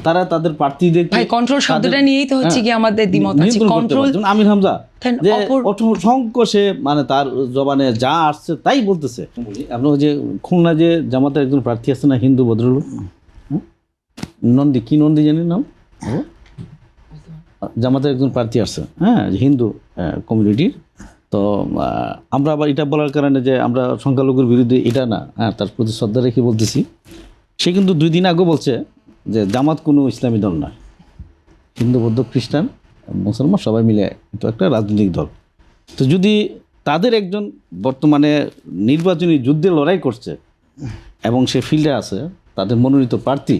তারা তাদের প্রার্থীদের ভাই কন্ট্রোল শব্দটা নিয়েই তো হচ্ছে কি আমাদের দ্বিমত আছে। কন্ট্রোল আমির হামজা যে অসংখ্য সে মানে তার জবানে যা আসছে তাই বলতেছে। আপনি ওই যে খুলনা যে জামাতের একজন প্রার্থী আছে না, হিন্দু ভদ্রলোক, নন্দী কি নন্দী জানি নাম, জামাতের একজন প্রার্থী আছে, হ্যাঁ, হিন্দু কমিউনিটির। তো আমরা আবার এটা বলার কারণে যে আমরা সংখ্যালঘুর বিরুদ্ধে এটা না, হ্যাঁ, তার প্রতি শ্রদ্ধা রেখে বলতেছি। সে কিন্তু 2 দিন আগে বলছে যে জামাত কোনো ইসলামী দল নয়, হিন্দু বৌদ্ধ খ্রিস্টান মুসলমান সবাই মিলে কিন্তু একটা রাজনৈতিক দল। তো যদি তাদের একজন বর্তমানে নির্বাচনী যুদ্ধে লড়াই করছে এবং সে ফিল্ডে আছে, তাদের মনোনীত প্রার্থী,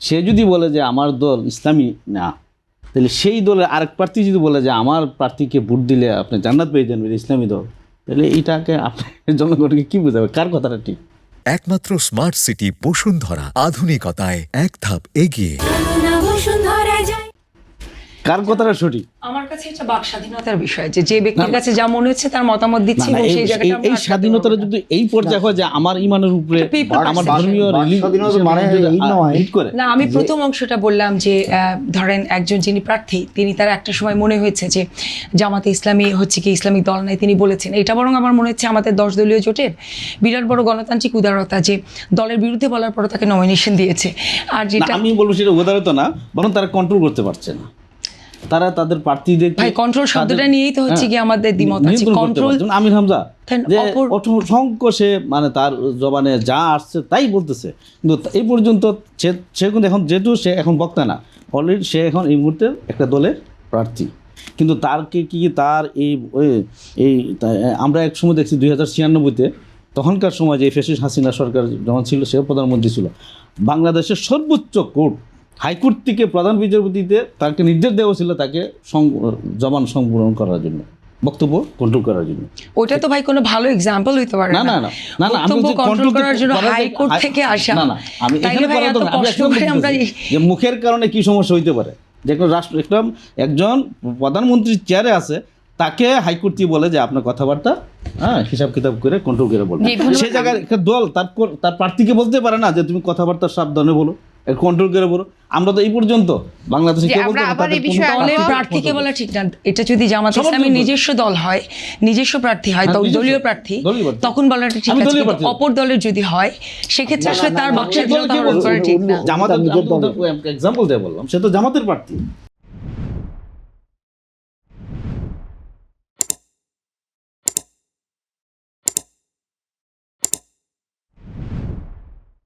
সে যদি বলে যে আমার দল ইসলামী না, তাহলে সেই দলের আরেক প্রার্থী যদি বলে যে আমার প্রার্থীকে ভোট দিলে আপনি জান্নাত পেয়ে যাবেন ইসলামী দল, তাহলে এইটাকে আপনার জনগণকে কী বোঝাবে, কার কথাটা ঠিক? একমাত্র স্মার্ট সিটি বসুন্ধরা, আধুনিকতায় এক ধাপ এগিয়ে। কার কথাটা সঠিক? আমার কাছে এটা বাক স্বাধীনতার বিষয়, যে ব্যক্তির কাছে যা মনে হচ্ছে তার মতামত দিচ্ছে এবং সেই জায়গাটা এই স্বাধীনতাটা যদি এই পর্যায়ে হয় যে আমার ইমানের উপরে আমার ধর্মীয় না, আমি প্রথম অংশটা বললাম যে ধরেন একজন যিনি প্রার্থী, তিনি তার একটা সময় মনে হয়েছে যে জামাতে ইসলামী হচ্ছে কি ইসলামিক দল নাই, তিনি বলেছেন। এটা বরং আমার মনে হচ্ছে আমাদের 10 দলীয় জোটের বিরাট বড় গণতান্ত্রিক উদারতা যে দলের বিরুদ্ধে বলার পর তাকে নমিনেশন দিয়েছে। আর যেটা আমি বলবো সেটা উদারতা না, বরং তারা কন্ট্রোল করতে পারছে না। তারা তাদের প্রার্থীদের ভাই কন্ট্রোল শব্দটা নিয়েই তো হচ্ছে কি আমাদের দ্বিমত আছে। কন্ট্রোল আমির হামজা যে অসংখ্য সে মানে তার জবানে যা আসছে তাই বলতেছে, কিন্তু এই পর্যন্ত সে কিন্তু এখন যেহেতু সে এখন বক্তা না, অলরেডি সে এখন এই মুহূর্তে একটা দলের প্রার্থী। কিন্তু তার কি তার এই আমরা এক সময় দেখছি 2096-তে, তখনকার সময় যে ফ্যাসিস্ট হাসিনা সরকার যখন ছিল, সেও প্রধানমন্ত্রী ছিল, বাংলাদেশের সর্বোচ্চ কোর্ট হাইকোর্ট থেকে প্রধান বিচারপতিতে তাকে নির্দেশ দেওয়া ছিল তাকে জবান সংবরণ করার জন্য, বক্তব্য কন্ট্রোল করার জন্য। ওটা তো ভাই কোনো ভালো এক্সাম্পল হইতে পারে না। না না না না, আমি কন্ট্রোল করার জন্য হাইকোর্ট থেকে আসা, না না, আমি এখানে যে মুখের কারণে কি সমস্যা হইতে পারে, যে একজন প্রধানমন্ত্রীর চেয়ারে আছে, তাকে হাইকোর্ট কি বলে যে আপনার কথাবার্তা হিসাব কিতাব করে কন্ট্রোল করে বলবেন। সেই জায়গায় একটা দল তার প্রার্থীকে বলতে পারে না যে তুমি কথাবার্তা সাবধানে বলো, কন্ট্রোল করে বলো। আমরা তো এই পর্যন্ত বাংলাদেশে প্রার্থীকে বলা ঠিক না। এটা যদি জামাত ইসলামী নিজস্ব দল হয়, নিজস্ব প্রার্থী হয়, দলীয় প্রার্থী, তখন বলাটা ঠিক আছে। অপর দলের যদি হয়, সেক্ষেত্রে আসলে তার বাক স্বাধীনতা ঠিক না। জামাতের এক্সাম্পল দিয়ে বললাম, সে তো জামাতের প্রার্থী।